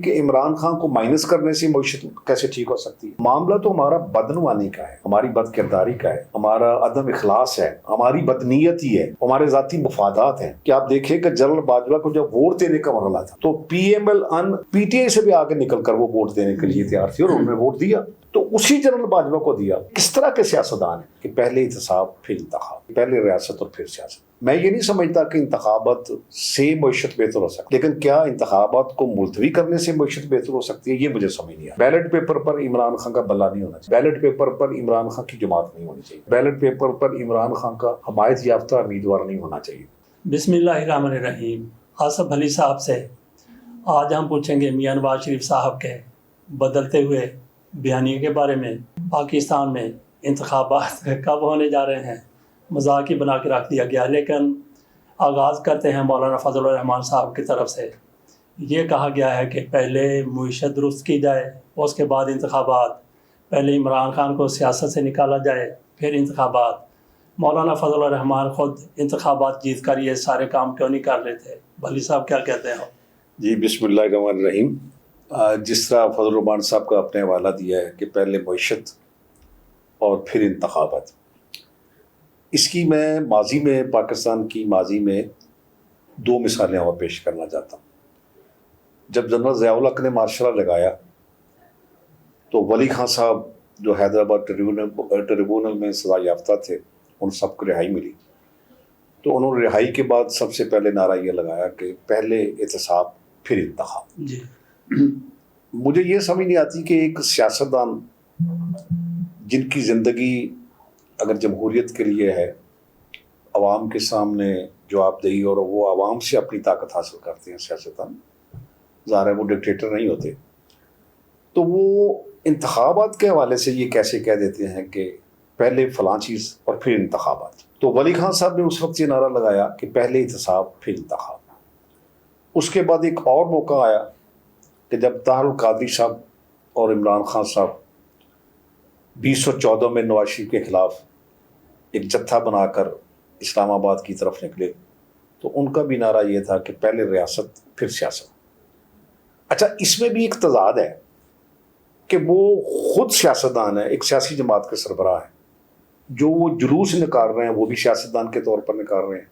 کہ عمران خان کو مائنس کرنے سے معیشت کیسے ٹھیک ہو سکتی ہے؟ معاملہ تو ہمارا بدعنوانی کا ہے، ہماری بد کرداری کا ہے، ہمارا عدم اخلاص ہے، ہماری بدنیتی ہے، ہمارے ذاتی مفادات ہیں۔ کہ آپ دیکھیں کہ جنرل باجوہ کو جب ووٹ دینے کا مرحلہ تھا تو P M L N P T I سے بھی آگے نکل کر وہ ووٹ دینے کے لیے تیار تھی اور انہوں نے ووٹ دیا، تو اسی جنرل باجوہ کو دیا۔ کس طرح کے سیاستدان ہیں کہ پہلے احتساب پھر انتخاب، پہلے ریاست اور پھر سیاست۔ میں یہ نہیں سمجھتا کہ انتخابات سے معیشت بہتر ہو سکتی، لیکن کیا انتخابات کو ملتوی کرنے سے معیشت بہتر ہو سکتی ہے؟ یہ مجھے سمجھ نہیں آیا۔ بیلٹ پیپر پر عمران خان کا بلا نہیں ہونا چاہیے، بیلٹ پیپر پر عمران خان کی جماعت نہیں ہونی چاہیے، بیلٹ پیپر پر عمران خان کا حمایت یافتہ امیدوار نہیں ہونا چاہیے۔ بسم اللہ الرحمن الرحیم۔ آصف علی صاحب سے آج ہم پوچھیں گے میاں نواز شریف صاحب کے بدلتے ہوئے بیانیے کے بارے میں۔ پاکستان میں انتخابات کب ہونے جا رہے ہیں، مذاق ہی بنا کے رکھ دیا گیا، لیکن آغاز کرتے ہیں مولانا فضل الرحمان صاحب کی طرف سے۔ یہ کہا گیا ہے کہ پہلے معیشت درست کی جائے، اس کے بعد انتخابات، پہلے عمران خان کو سیاست سے نکالا جائے پھر انتخابات۔ مولانا فضل الرحمان خود انتخابات جیت کر یہ سارے کام کیوں نہیں کر لیتے؟ بھلی صاحب کیا کہتے ہیں؟ جی بسم اللہ الرحمن الرحیم۔ جس طرح فضل الرحمان صاحب کا اپنے حوالہ دیا ہے کہ پہلے معیشت اور پھر انتخابات، اس کی میں ماضی میں، پاکستان کی ماضی میں دو مثالیں اور پیش کرنا چاہتا ہوں۔ جب جنرل ضیاء الحق نے مارشل لا لگایا تو ولی خان صاحب جو حیدرآباد ٹریبونل میں سزا یافتہ تھے، ان سب کو رہائی ملی، تو انہوں نے رہائی کے بعد سب سے پہلے نعرہ یہ لگایا کہ پہلے احتساب پھر انتخاب۔ جی مجھے یہ سمجھ نہیں آتی کہ ایک سیاستدان جن کی زندگی اگر جمہوریت کے لیے ہے، عوام کے سامنے جواب دہی، اور وہ عوام سے اپنی طاقت حاصل کرتے ہیں سیاستدان، ظاہر ہے وہ ڈکٹیٹر نہیں ہوتے، تو وہ انتخابات کے حوالے سے یہ کیسے کہہ دیتے ہیں کہ پہلے فلاں چیز اور پھر انتخابات؟ تو ولی خان صاحب نے اس وقت یہ نعرہ لگایا کہ پہلے احتساب پھر انتخاب۔ اس کے بعد ایک اور موقع آیا کہ جب طاہر القادری صاحب اور عمران خان صاحب 2014 میں نواز شریف کے خلاف ایک جتھا بنا کر اسلام آباد کی طرف نکلے، تو ان کا بھی نعرہ یہ تھا کہ پہلے ریاست پھر سیاست۔ اچھا، اس میں بھی ایک تضاد ہے کہ وہ خود سیاستدان ہے، ایک سیاسی جماعت کے سربراہ ہیں، جو وہ جلوس نکال رہے ہیں وہ بھی سیاستدان کے طور پر نکال رہے ہیں،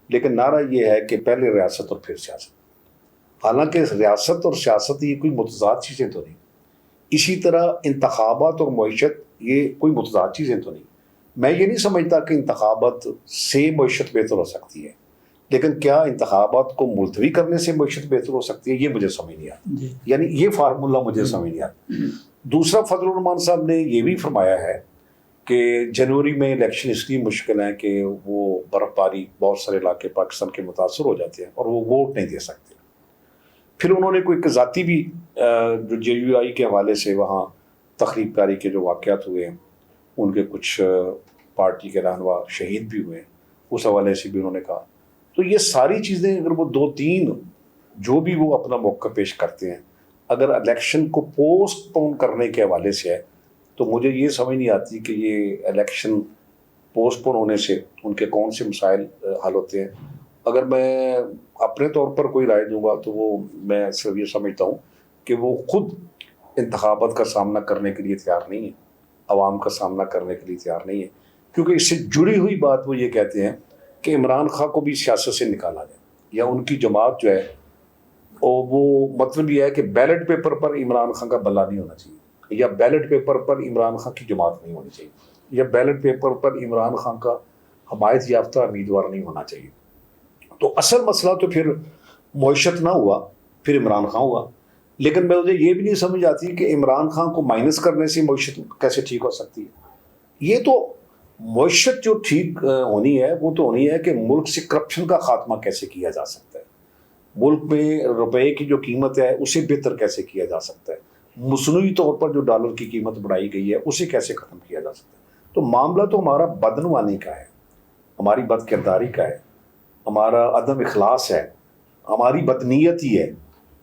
لیکن نعرہ یہ ہے کہ پہلے ریاست اور پھر سیاست۔ حالانکہ ریاست اور سیاست یہ کوئی متضاد چیزیں تو نہیں، اسی طرح انتخابات اور معیشت یہ کوئی متضاد چیزیں تو نہیں۔ میں یہ نہیں سمجھتا کہ انتخابات سے معیشت بہتر ہو سکتی ہے، لیکن کیا انتخابات کو ملتوی کرنے سے معیشت بہتر ہو سکتی ہے؟ یہ مجھے سمجھ نہیں آتا، یعنی یہ فارمولہ مجھے سمجھ نہیں آتا۔ دوسرا، فضل الرحمان صاحب نے یہ بھی فرمایا ہے کہ جنوری میں الیکشن اس لیے مشکل ہیں کہ وہ برف باری بہت سارے علاقے پاکستان کے متاثر ہو جاتے ہیں اور وہ ووٹ نہیں دے سکتے۔ پھر انہوں نے کوئی ذاتی بھی جو جے یو آئی کے حوالے سے وہاں تخریب کاری کے جو واقعات ہوئے ہیں، ان کے کچھ پارٹی کے رہنما شہید بھی ہوئے ہیں، اس حوالے سے بھی انہوں نے کہا۔ تو یہ ساری چیزیں اگر وہ دو تین جو بھی وہ اپنا موقع پیش کرتے ہیں، اگر الیکشن کو پوسٹ پون کرنے کے حوالے سے ہے، تو مجھے یہ سمجھ نہیں آتی کہ یہ الیکشن پوسٹ پون ہونے سے ان کے کون سے مسائل حل ہوتے ہیں۔ اگر میں اپنے طور پر کوئی رائے دوں گا تو وہ میں صرف یہ سمجھتا ہوں کہ وہ خود انتخابات کا سامنا کرنے کے لیے تیار نہیں ہے، عوام کا سامنا کرنے کے لیے تیار نہیں ہے، کیونکہ اس سے جڑی ہوئی بات وہ یہ کہتے ہیں کہ عمران خان کو بھی سیاست سے نکالا جائے، یا ان کی جماعت جو ہے وہ مطلب یہ ہے کہ بیلٹ پیپر پر عمران خان کا بلا نہیں ہونا چاہیے، یا بیلٹ پیپر پر عمران خان کی جماعت نہیں ہونی چاہیے، یا بیلٹ پیپر پر عمران خان کا حمایت یافتہ امیدوار نہیں ہونا چاہیے۔ تو اصل مسئلہ تو پھر معیشت نہ ہوا، پھر عمران خان ہوا۔ لیکن مجھے یہ بھی نہیں سمجھ آتی کہ عمران خان کو مائنس کرنے سے معیشت کیسے ٹھیک ہو سکتی ہے۔ یہ تو معیشت جو ٹھیک ہونی ہے وہ تو ہونی ہے کہ ملک سے کرپشن کا خاتمہ کیسے کیا جا سکتا ہے، ملک میں روپے کی جو قیمت ہے اسے بہتر کیسے کیا جا سکتا ہے، مصنوعی طور پر جو ڈالر کی قیمت بڑھائی گئی ہے اسے کیسے ختم کیا جا سکتا ہے۔ تو معاملہ تو ہمارا بدعنوانی کا ہے، ہماری بد کرداری کا ہے، ہمارا عدم اخلاص ہے، ہماری بدنیتی ہے،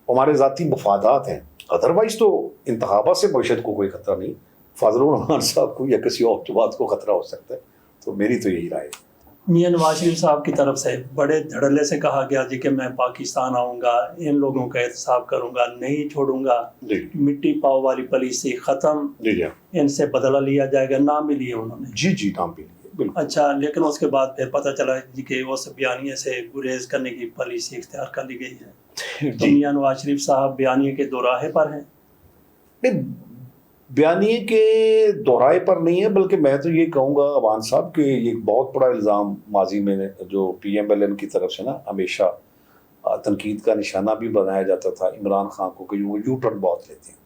ہمارے ذاتی مفادات ہیں۔ ادروائز تو انتخابات سے معیشت کو کوئی خطرہ نہیں، فضل الرحمان صاحب کو یا کسی اور جماعت کو خطرہ ہو سکتا ہے۔ تو میری تو یہی رائے ہے۔ میاں نواز شریف صاحب کی طرف سے بڑے دھڑلے سے کہا گیا جی کہ میں پاکستان آؤں گا، ان لوگوں کا احتساب کروں گا، نہیں چھوڑوں گا، جی مٹی پاؤ والی پالیسی ختم، جی جی ان سے بدلہ لیا جائے گا، نام بھی لیے انہوں نے۔ جی جی نام بھی لیے بالکل۔ اچھا، لیکن اس کے بعد پھر پتہ چلا جی کہ اس بیانیے سے گریز کرنے کی پالیسی اختیار کر لی گئی ہے۔ تو جی میاں نواز شریف صاحب بیانیے کے دوراہے پر ہیں؟ نہیں، بیانیے کے دوہرائے پر نہیں ہے، بلکہ میں تو یہ کہوں گا عوان صاحب کہ یہ ایک بہت بڑا الزام ماضی میں جو پی ایم ایل این کی طرف سے نا ہمیشہ تنقید کا نشانہ بھی بنایا جاتا تھا عمران خان کو کہ وہ یو ٹرن بہت لیتے ہیں،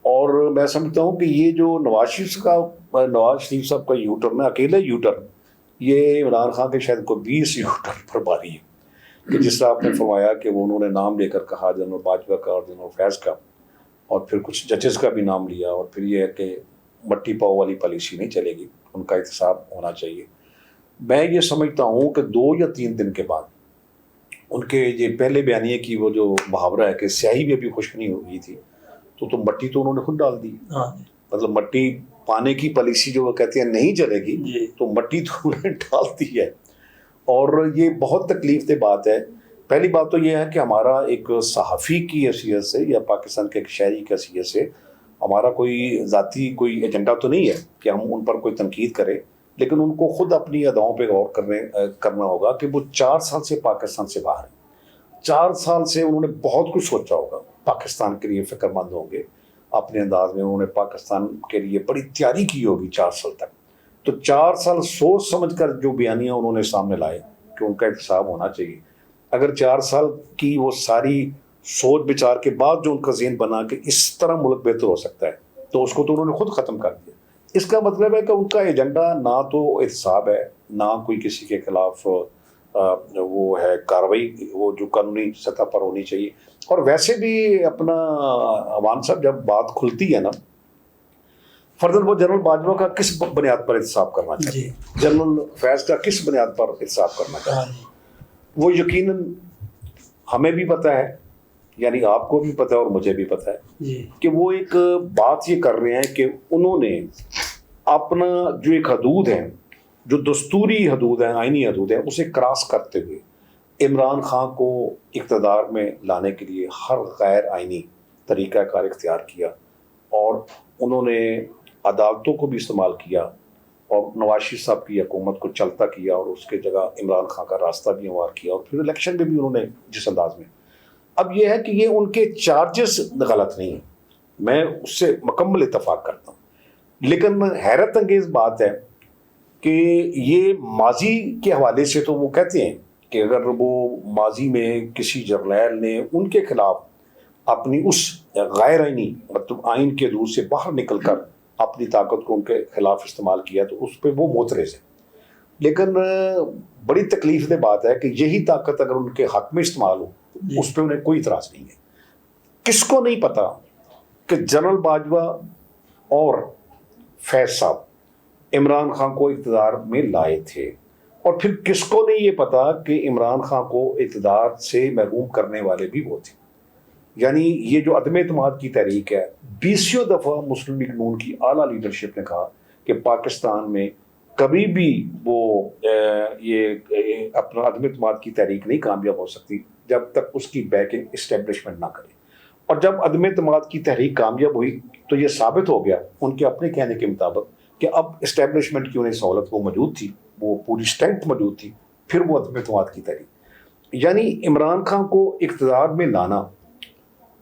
اور میں سمجھتا ہوں کہ یہ جو نواز شریف صاحب کا یو ٹرن ہے، اکیلے یو ٹرن، یہ عمران خان کے شاید کوئی 20 یو ٹرن پر باری ہے، کہ جس طرح آپ نے فرمایا کہ وہ انہوں نے نام لے کر کہا جنرل باجوہ کا اور جنرل فیض کا، اور پھر کچھ ججز کا بھی نام لیا، اور پھر یہ ہے کہ مٹی پاؤ والی پالیسی نہیں چلے گی، ان کا احتساب ہونا چاہیے۔ میں یہ سمجھتا ہوں کہ 2 یا 3 دن کے بعد ان کے یہ پہلے بیانیے کی وہ جو محاورہ ہے کہ سیاہی بھی ابھی خشک نہیں ہوئی تھی تو مٹی تو انہوں نے خود ڈال دی، مطلب مٹی پانے کی پالیسی جو وہ کہتے ہیں نہیں چلے گی تو مٹی تو انہوں نے ڈال دی ہے، اور یہ بہت تکلیف دہ بات ہے۔ پہلی بات تو یہ ہے کہ ہمارا ایک صحافی کی حیثیت سے یا پاکستان کے ایک شہری کی حیثیت سے ہمارا کوئی ذاتی کوئی ایجنڈا تو نہیں ہے کہ ہم ان پر کوئی تنقید کریں، لیکن ان کو خود اپنی اداؤں پہ غور کرنا ہوگا کہ وہ 4 سال سے پاکستان سے باہر ہیں، 4 سال سے انہوں نے بہت کچھ سوچا ہوگا، پاکستان کے لیے فکر مند ہوں گے اپنے انداز میں، انہوں نے پاکستان کے لیے بڑی تیاری کی ہوگی 4 سال تک، تو 4 سال سوچ سمجھ کر جو بیانیاں انہوں نے سامنے لائے کہ ان کا احتساب ہونا چاہیے۔ اگر 4 سال کی وہ ساری سوچ بچار کے بعد جو ان کا ذہن بنا کہ اس طرح ملک بہتر ہو سکتا ہے تو اس کو تو انہوں نے خود ختم کر دیا۔ اس کا مطلب ہے کہ ان کا ایجنڈا نہ تو احتساب ہے، نہ کوئی کسی کے خلاف وہ ہے کارروائی، وہ جو قانونی سطح پر ہونی چاہیے۔ اور ویسے بھی اپنا عوان صاحب جب بات کھلتی ہے نا، فرداً وہ جنرل باجوہ کا کس بنیاد پر احتساب کرنا چاہیے، جنرل فیض کا کس بنیاد پر احتساب کرنا چاہیے، وہ یقیناً ہمیں بھی پتہ ہے، یعنی آپ کو بھی پتہ ہے اور مجھے بھی پتہ ہے کہ وہ ایک بات یہ کر رہے ہیں کہ انہوں نے اپنا جو ایک حدود ہے، جو دستوری حدود ہیں، آئینی حدود ہیں، اسے کراس کرتے ہوئے عمران خان کو اقتدار میں لانے کے لیے ہر غیر آئینی طریقہ کار اختیار کیا، اور انہوں نے عدالتوں کو بھی استعمال کیا اور نواز شریف صاحب کی حکومت کو چلتا کیا، اور اس کے جگہ عمران خان کا راستہ بھی ہموار کیا، اور پھر الیکشن میں بھی انہوں نے جس انداز میں۔ اب یہ ہے کہ یہ ان کے چارجز غلط نہیں ہیں، میں اس سے مکمل اتفاق کرتا ہوں، لیکن حیرت انگیز بات ہے کہ یہ ماضی کے حوالے سے تو وہ کہتے ہیں کہ اگر وہ ماضی میں کسی جرنیل نے ان کے خلاف اپنی اس غیر آئینی مطلب آئین کے حدود سے باہر نکل کر اپنی طاقت کو ان کے خلاف استعمال کیا تو اس پہ وہ معترض ہے، لیکن بڑی تکلیف دہ بات ہے کہ یہی طاقت اگر ان کے حق میں استعمال ہو اس پہ انہیں کوئی اعتراض نہیں ہے۔ کس کو نہیں پتا کہ جنرل باجوہ اور فیض صاحب عمران خان کو اقتدار میں لائے تھے، اور پھر کس کو نہیں یہ پتا کہ عمران خان کو اقتدار سے محروم کرنے والے بھی وہ تھے۔ یعنی یہ جو عدم اعتماد کی تحریک ہے، 20 دفعہ مسلم لیگ نون کی اعلیٰ لیڈرشپ نے کہا کہ پاکستان میں کبھی بھی وہ یہ اپنا عدم اعتماد کی تحریک نہیں کامیاب ہو سکتی جب تک اس کی بیکنگ اسٹیبلشمنٹ نہ کرے، اور جب عدم اعتماد کی تحریک کامیاب ہوئی تو یہ ثابت ہو گیا ان کے اپنے کہنے کے مطابق کہ اب اسٹیبلشمنٹ کی انہیں سہولت وہ موجود تھی، وہ پوری اسٹرینتھ موجود تھی، پھر وہ عدم اعتماد کی تحریک، یعنی عمران خان کو اقتدار میں لانا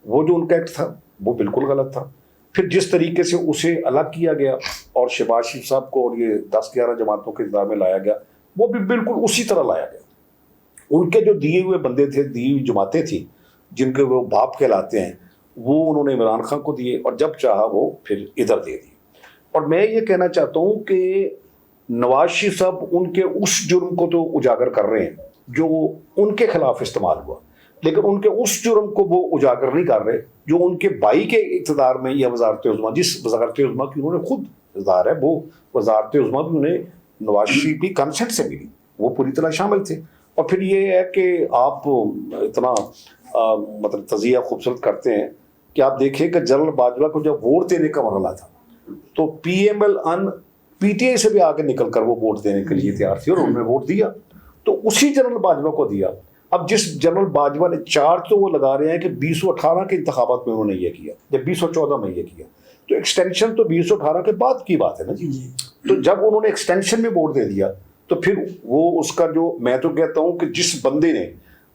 وہ جو ان کا ایکٹ تھا وہ بالکل غلط تھا۔ پھر جس طریقے سے اسے الگ کیا گیا اور شہباز شریف صاحب کو اور یہ 10-11 جماعتوں کے اقتدار میں لایا گیا، وہ بھی بالکل اسی طرح لایا گیا۔ ان کے جو دیے ہوئے بندے تھے، دی ہوئی جماعتیں تھیں جن کے وہ باپ کہلاتے ہیں، وہ انہوں نے عمران خان کو دیے، اور جب چاہا وہ پھر ادھر دے دیے۔ اور میں یہ کہنا چاہتا ہوں کہ نواز شریف صاحب ان کے اس جرم کو تو اجاگر کر رہے ہیں جو ان کے خلاف استعمال ہوا، لیکن ان کے اس جرم کو وہ اجاگر نہیں کر رہے جو ان کے بھائی کے اقتدار میں یا وزارت عظمیٰ، جس وزارت عظمیٰ کی انہوں نے خود اظہار ہے، وہ وزارت عظمیٰ بھی انہیں نواز شریف کی کنسنٹ سے ملی، وہ پوری طرح شامل تھے۔ اور پھر یہ ہے کہ آپ اتنا مطلب تزیہ خوبصورت کرتے ہیں کہ آپ دیکھیں کہ جنرل باجوہ کو جب ووٹ دینے کا مرحلہ تھا تو P M L N P T I سے بھی آگے نکل کر وہ ووٹ دینے کے لیے تیار تھی اور انہوں نے ووٹ دیا، تو اسی جنرل باجوہ کو دیا۔ اب جس جنرل باجوہ نے چارج تو وہ لگا رہے ہیں کہ 2018 کے انتخابات میں انہوں نے یہ کیا یا 2014 میں یہ کیا، تو ایکسٹینشن تو 2018 کے بعد کی بات ہے نا جی۔ تو جب انہوں نے ایکسٹینشن میں ووٹ دے دیا تو پھر وہ اس کا جو میں تو کہتا ہوں کہ جس بندے نے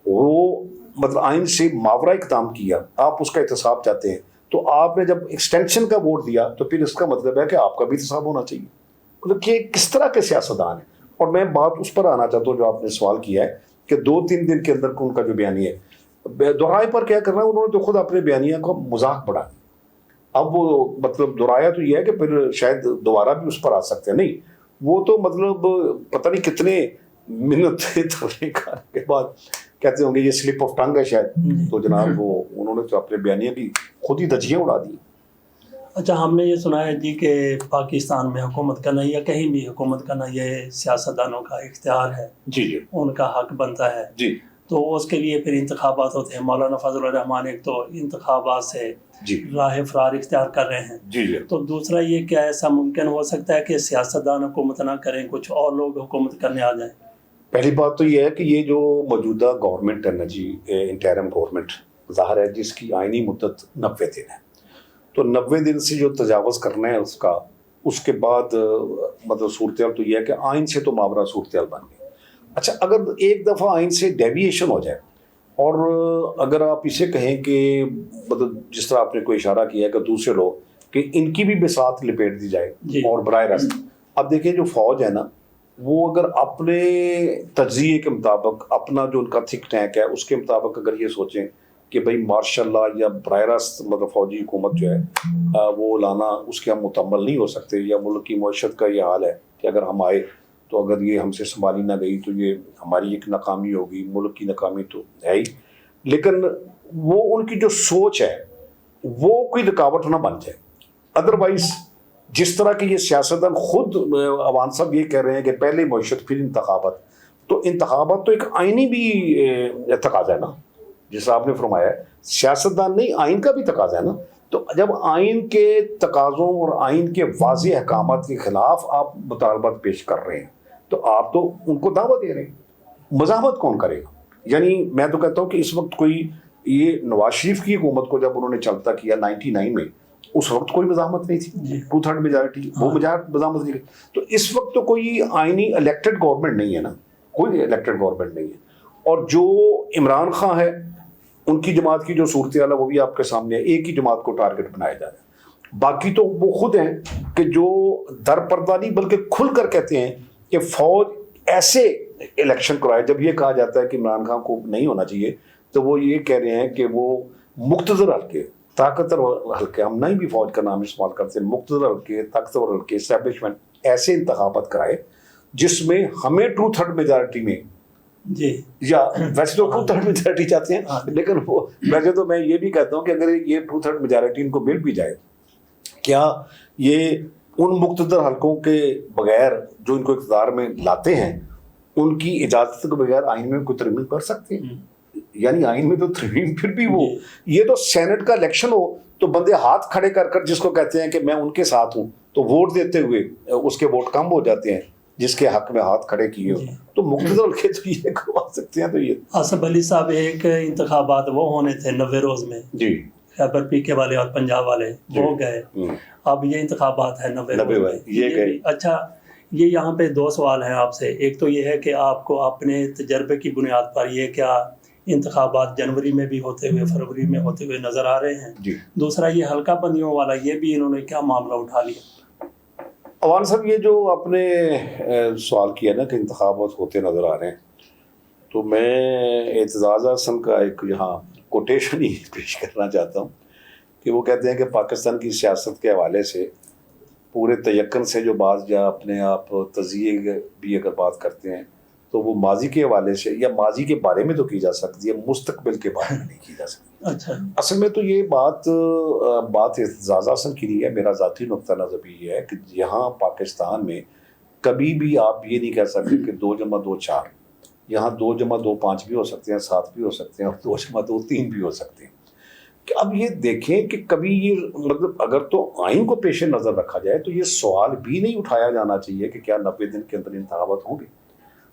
وہ مطلب آئین سے ماورا اقدام کیا، آپ اس کا احتساب چاہتے ہیں، تو آپ نے جب ایکسٹینشن کا ووٹ دیا تو پھر اس کا مطلب ہے کہ آپ کا بھی احتساب ہونا چاہیے۔ مطلب کہ کس طرح کے سیاستدان ہیں۔ اور میں بات اس پر آنا چاہتا ہوں جو آپ نے سوال کیا ہے کہ 2-3 دن کے اندر ان کا جو بیانیہ ہے، دہرائے پر کیا کرنا ہے، انہوں نے تو خود اپنے بیانیہ کو مذاق بڑھا دیا۔ اب وہ مطلب دہرایا تو یہ ہے کہ پھر شاید دوبارہ بھی اس پر آ سکتے ہیں، نہیں وہ تو مطلب پتہ نہیں کتنے منٹ ترنے کے بعد کہتے ہوں گے یہ سلپ آف ٹنگ ہے شاید، تو جناب وہ انہوں نے تو اپنے بیانیہ کی خود ہی دھجیاں اڑا دی۔ اچھا، ہم نے یہ سنا ہے جی کہ پاکستان میں حکومت کرنا یا کہیں بھی حکومت کرنا یہ سیاستدانوں کا اختیار ہے، جی جی ان کا حق بنتا ہے جی تو اس کے لیے پھر انتخابات ہوتے ہیں۔ مولانا فضل الرحمان ایک تو انتخابات سے جی راہ فرار اختیار کر رہے ہیں، جی جی تو دوسرا یہ کیا ایسا ممکن ہو سکتا ہے کہ سیاستدان حکومت نہ کریں، کچھ اور لوگ حکومت کرنے آ جائیں؟ پہلی بات تو یہ ہے کہ یہ جو موجودہ گورنمنٹ ہے نا جی، انٹرم گورنمنٹ ظاہر ہے جس کی آئینی مدت 90 دن ہے، تو 90 دن سے جو تجاوز کرنا ہے اس کے بعد مطلب صورتحال تو یہ ہے کہ آئین سے تو ماورا صورتحال بن گئی۔ اچھا، اگر ایک دفعہ آئین سے ڈیویشن ہو جائے اور اگر آپ اسے کہیں کہ مطلب جس طرح آپ نے کوئی اشارہ کیا ہے کہ دوسرے لوگ کہ ان کی بھی بساط لپیٹ دی جائے جی۔ اور براہ راست، اب دیکھیں جو فوج ہے نا وہ اگر اپنے تجزیے کے مطابق اپنا جو ان کا تھنک ٹینک ہے اس کے مطابق اگر یہ سوچیں کہ بھئی مارشاء اللہ یا براہ راست مطلب فوجی حکومت جو ہے وہ لانا، اس کے ہم مکمل نہیں ہو سکتے، یا ملک کی معیشت کا یہ حال ہے کہ اگر ہم آئے تو اگر یہ ہم سے سنبھالی نہ گئی تو یہ ہماری ایک ناکامی ہوگی، ملک کی ناکامی تو ہے ہی، لیکن وہ ان کی جو سوچ ہے وہ کوئی رکاوٹ نہ بن جائے۔ ادروائز جس طرح کہ یہ سیاستدان خود عوان صاحب یہ کہہ رہے ہیں کہ پہلے معیشت پھر انتخابات، تو انتخابات تو ایک آئینی بھی تقاضا ہے نا، جیسا آپ نے فرمایا ہے سیاستدان نہیں، آئین کا بھی تقاضا ہے نا۔ تو جب آئین کے تقاضوں اور آئین کے واضح احکامات کے خلاف آپ مطالبات پیش کر رہے ہیں تو آپ تو ان کو دعوت دے رہے ہیں، مزاحمت کون کرے گا؟ یعنی میں تو کہتا ہوں کہ اس وقت کوئی یہ نواز شریف کی حکومت کو جب انہوں نے چلتا کیا 99 میں، اس وقت کوئی مزاحمت نہیں تھی، 2/3 میجارٹی، وہ مزاحمت نہیں، تو اس وقت تو کوئی آئینی الیکٹڈ گورنمنٹ نہیں ہے نا، کوئی الیکٹڈ گورنمنٹ نہیں ہے۔ اور جو عمران خان ہے ان کی جماعت کی جو صورتحال ہے وہ بھی آپ کے سامنے ہے، ایک ہی جماعت کو ٹارگٹ بنایا جا رہا ہے، باقی تو وہ خود ہیں کہ جو در پردہ نہیں بلکہ کھل کر کہتے ہیں کہ فوج ایسے الیکشن کرائے۔ جب یہ کہا جاتا ہے کہ عمران خان کو نہیں ہونا چاہیے تو وہ یہ کہہ رہے ہیں کہ وہ مقتدر حلقے، طاقتور حلقے، ہم نہیں بھی فوج کا نام استعمال کرتے، مقتدر حلقے، طاقتور حلقے، اسٹیبلشمنٹ ایسے انتخابات کرائے جس میں ہمیں 2/3 میجارٹی میں، جی، یا ویسے تو 2/3 میجارٹی چاہتے ہیں، لیکن وہ ویسے تو میں یہ بھی کہتا ہوں کہ اگر یہ 2/3 میجارٹی ان کو مل بھی جائے، کیا یہ ان مقتدر حلقوں کے بغیر جو ان کو اقتدار میں لاتے ہیں ان کی اجازت کے بغیر آئین میں کوئی ترمیم کر سکتے ہیں؟ یعنی آئین میں تو ترمیم پھر بھی وہ، یہ تو سینٹ کا الیکشن ہو تو بندے ہاتھ کھڑے کر کر جس کو کہتے ہیں کہ میں ان کے ساتھ ہوں، تو ووٹ دیتے ہوئے اس کے ووٹ کم ہو جاتے ہیں جس کے حق میں ہاتھ کھڑے کیے ہو، تو مقتدر حلقے تو یہ کروا سکتے ہیں۔ تو یہ آصف علی صاحب، ایک انتخابات وہ ہونے تھے 90 روز میں، جی، خیبر پی کے والے اور پنجاب والے وہ گئے، اب یہ انتخابات ہے 90 روز میں، یہ گئے۔ اچھا، یہ یہاں پہ 2 سوال ہیں آپ سے۔ ایک تو یہ ہے کہ آپ کو اپنے تجربے کی بنیاد پر یہ کیا انتخابات جنوری میں بھی ہوتے ہوئے، فروری میں ہوتے ہوئے نظر آ رہے ہیں؟ جی۔ دوسرا یہ حلقہ بندیوں والا، یہ بھی انہوں نے کیا معاملہ اٹھا لیا؟ عوان صاحب، یہ جو آپ نے سوال کیا نا کہ انتخابات ہوتے نظر آ رہے ہیں، تو میں اعتزاز احسن کا ایک یہاں کوٹیشن ہی پیش کرنا چاہتا ہوں کہ وہ کہتے ہیں کہ پاکستان کی سیاست کے حوالے سے پورے تیقن سے جو بات یا اپنے آپ تجزیے بھی اگر بات کرتے ہیں تو وہ ماضی کے حوالے سے یا ماضی کے بارے میں تو کی جا سکتی ہے، مستقبل کے بارے میں نہیں کی جا سکتی۔ اچھا، اصل میں تو یہ بات اعتزاز احسن کی نہیں ہے، میرا ذاتی نقطہ نظر بھی یہ ہے کہ یہاں پاکستان میں کبھی بھی آپ یہ نہیں کہہ سکتے کہ 2+2 4، یہاں 2+2 5 بھی ہو سکتے ہیں، 7 بھی ہو سکتے ہیں، اور 2+2 3 بھی ہو سکتے ہیں، کہ اب یہ دیکھیں کہ کبھی یہ مطلب اگر تو آئین کو پیش نظر رکھا جائے تو یہ سوال بھی نہیں اٹھایا جانا چاہیے کہ کیا 90 دن کے اندر انتخابات ہوں گے،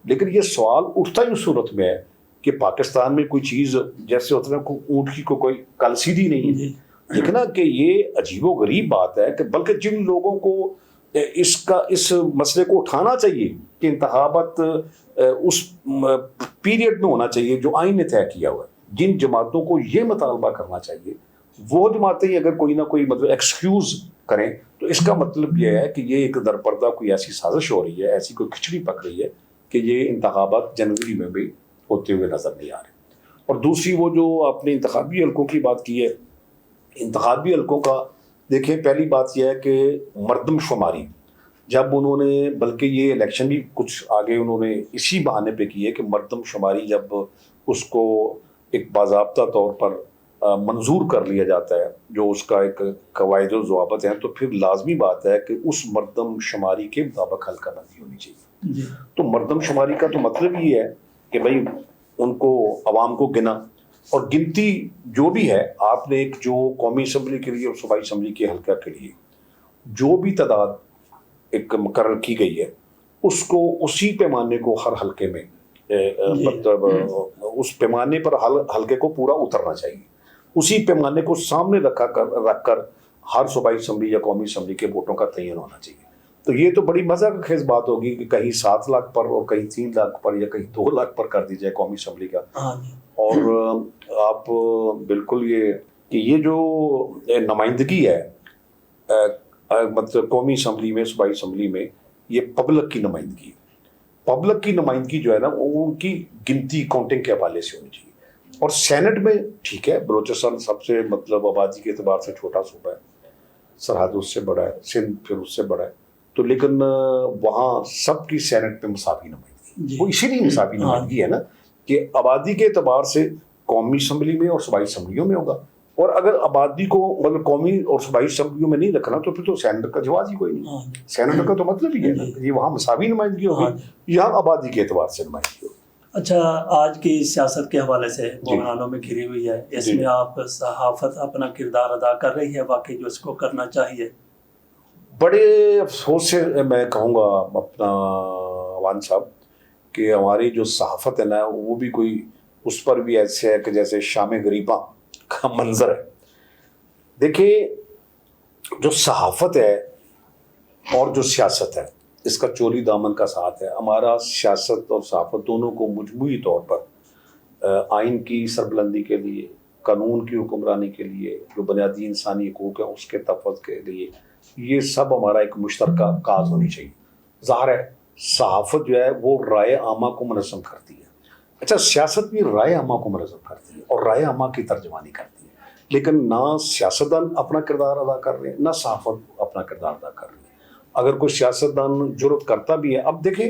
لیکن یہ سوال اٹھتا ہی اس صورت میں ہے کہ پاکستان میں کوئی چیز جیسے ہوتا ہے اونٹ کی کوئی کل سیدھی نہیں ہے، دیکھنا کہ یہ عجیب و غریب بات ہے کہ بلکہ جن لوگوں کو اس مسئلے کو اٹھانا چاہیے کہ انتخابات اس پیریڈ میں ہونا چاہیے جو آئین نے طے کیا ہوا ہے، جن جماعتوں کو یہ مطالبہ کرنا چاہیے وہ جماعتیں اگر کوئی نہ کوئی مطلب ایکسکیوز کریں تو اس کا مطلب یہ ہے کہ یہ ایک درپردہ کوئی ایسی سازش ہو رہی ہے، ایسی کوئی کھچڑی پک رہی ہے کہ یہ انتخابات جنوری میں بھی ہوتے ہوئے نظر نہیں آ رہے۔ اور دوسری وہ جو آپ نے انتخابی حلقوں کی بات کی ہے، انتخابی حلقوں کا دیکھیں پہلی بات یہ ہے کہ مردم شماری جب انہوں نے، بلکہ یہ الیکشن بھی کچھ آگے انہوں نے اسی بہانے پہ کی ہے کہ مردم شماری جب اس کو ایک باضابطہ طور پر منظور کر لیا جاتا ہے جو اس کا ایک قواعد و ضوابط ہیں، تو پھر لازمی بات ہے کہ اس مردم شماری کے مطابق حلقہ بندی ہونی چاہیے۔ تو مردم شماری کا تو مطلب یہ ہے کہ بھائی ان کو عوام کو گنا، اور گنتی جو بھی ہے آپ نے ایک جو قومی اسمبلی کے لیے اور صوبائی اسمبلی کے حلقہ کے لیے جو بھی تعداد ایک مقرر کی گئی ہے اس کو اسی پیمانے کو ہر حلقے میں مطلب اس پیمانے پر حلقے کو پورا اترنا چاہیے، اسی پیمانے کو سامنے رکھ کر ہر صوبائی اسمبلی یا قومی اسمبلی کے ووٹوں کا تعین ہونا چاہیے۔ تو یہ تو بڑی مزہ خیز بات ہوگی کہ کہیں 7 لاکھ پر اور کہیں 3 لاکھ پر یا کہیں 2 لاکھ پر کر دی جائے قومی اسمبلی کا، اور آپ بالکل یہ کہ یہ جو نمائندگی ہے مطلب قومی اسمبلی میں صوبائی اسمبلی میں یہ پبلک کی نمائندگی ہے، پبلک کی نمائندگی جو ہے نا وہ ان کی گنتی کاؤنٹنگ کے حوالے سے ہونی چاہیے۔ اور سینٹ میں ٹھیک ہے بلوچستان سب سے مطلب آبادی کے اعتبار سے چھوٹا صوبہ ہے، سرحد اس سے بڑا ہے، سندھ پھر اس سے بڑا ہے، تو لیکن وہاں سب کی سینٹ میں مساوی نمائندگی، وہ اسی لیے مساوی نمائندگی ہے نا کہ آبادی کے اعتبار سے قومی اسمبلی میں اور صوبائی اسمبلیوں میں ہوگا، اور اگر آبادی کو مطلب قومی اور صوبائی اسمبلیوں میں نہیں رکھنا تو پھر تو سینٹ کا جواز ہی کوئی نہیں، سینٹ کا تو مطلب ہی ہے نا یہ وہاں مساوی نمائندگی ہوگی، یہاں آبادی کے اعتبار سے نمائندگی ہوگی۔ اچھا، آج کی سیاست کے حوالے سے بحرانوں میں گھری ہوئی ہے، اس میں آپ صحافت اپنا کردار ادا کر رہی ہے واقعی جو اس کو کرنا چاہیے؟ بڑے افسوس سے میں کہوں گا اپنا عوان صاحب کہ ہماری جو صحافت ہے نا وہ بھی کوئی اس پر بھی ایسے ہے کہ جیسے شام غریباں کا منظر ہے۔ دیکھیں جو صحافت ہے اور جو سیاست ہے اس کا چولی دامن کا ساتھ ہے، ہمارا سیاست اور صحافت دونوں کو مجموعی طور پر آئین کی سربلندی کے لیے، قانون کی حکمرانی کے لیے، جو بنیادی انسانی حقوق ہیں اس کے تحفظ کے لیے، یہ سب ہمارا ایک مشترکہ کاز ہونی چاہیے۔ ظاہر ہے صحافت جو ہے وہ رائے عامہ کو منظم کرتی ہے، اچھا سیاست بھی رائے عامہ کو منظم کرتی ہے اور رائے عامہ کی ترجمانی کرتی ہے، لیکن نہ سیاستدان اپنا کردار ادا کر رہے ہیں نہ صحافت اپنا کردار ادا کر رہی ہے۔ اگر کوئی سیاستدان جرت کرتا بھی ہے، اب دیکھیں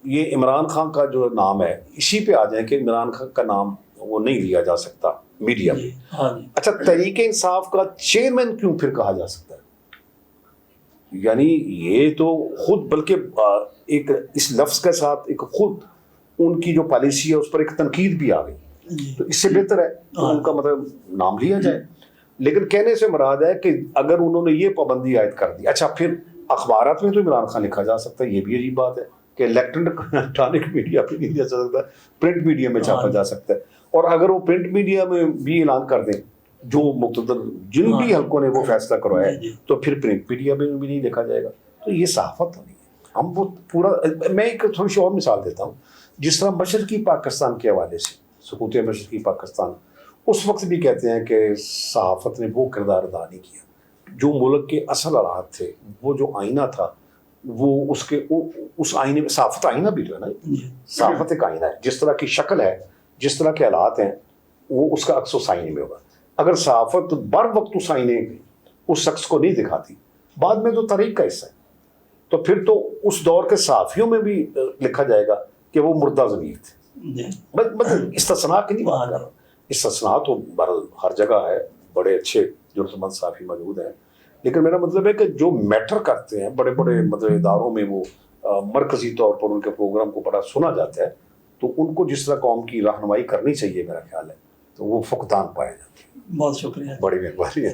یہ عمران خان کا جو نام ہے اسی پہ آ جائیں کہ عمران خان کا نام وہ نہیں لیا جا سکتا میڈیا میں، اچھا تحریک انصاف کا چیئرمین کیوں پھر کہا جا سکتا ہے؟ یعنی یہ تو خود بلکہ ایک اس لفظ کے ساتھ ایک خود ان کی جو پالیسی ہے اس پر ایک تنقید بھی آ گئی، تو اس سے بہتر ہے کہ ان کا مطلب نام لیا جائے۔ لیکن کہنے سے مراد ہے کہ اگر انہوں نے یہ پابندی عائد کر دی، اچھا پھر اخبارات میں تو عمران خان لکھا جا سکتا ہے، یہ بھی عجیب بات ہے کہ الیکٹرانک میڈیا پہ نہیں دیا جا سکتا، پرنٹ میڈیا میں چھاپا جا سکتا ہے، اور اگر وہ پرنٹ میڈیا میں بھی اعلان کر دیں جو مقتدر جن بھی حلقوں نے وہ فیصلہ کروایا ہے تو پھر پرنٹ میڈیا میں بھی نہیں لکھا جائے گا، تو یہ صحافت نہیں ہے۔ ہم وہ پورا، میں ایک تھوڑی سی اور مثال دیتا ہوں، جس طرح مشرقی پاکستان کے حوالے سے سقوط مشرقی پاکستان، اس وقت بھی کہتے ہیں کہ صحافت نے وہ کردار ادا نہیں کیا جو ملک کے اصل حالات تھے، وہ جو آئینہ تھا وہ اس آئینے میں، صحافت آئینہ بھی جو ہے نا، صحافت ایک آئینہ ہے، جس طرح کی شکل ہے جس طرح کے حالات ہیں وہ اس کا عکس اس آئینے میں ہوگا۔ اگر صحافت بر وقت اس آئینے میں اس شخص کو نہیں دکھاتی، بعد میں تو تاریخ کا حصہ ہے، تو پھر تو اس دور کے صحافیوں میں بھی لکھا جائے گا کہ وہ مردہ ضمیر تھے۔ مطلب استثناء کی نہیں بات کر رہا، استثناء تو بہرحال ہر جگہ ہے، بڑے اچھے جرأت مند صحافی موجود ہیں، لیکن میرا مطلب ہے کہ جو میٹر کرتے ہیں بڑے بڑے مطلب اداروں میں، وہ مرکزی طور پر ان کے پروگرام کو بڑا سنا جاتا ہے، تو ان کو جس طرح قوم کی رہنمائی کرنی چاہیے میرا خیال ہے، تو وہ فقدان پائے جاتے ہیں۔ بہت شکریہ. بڑی مہربانی ہے.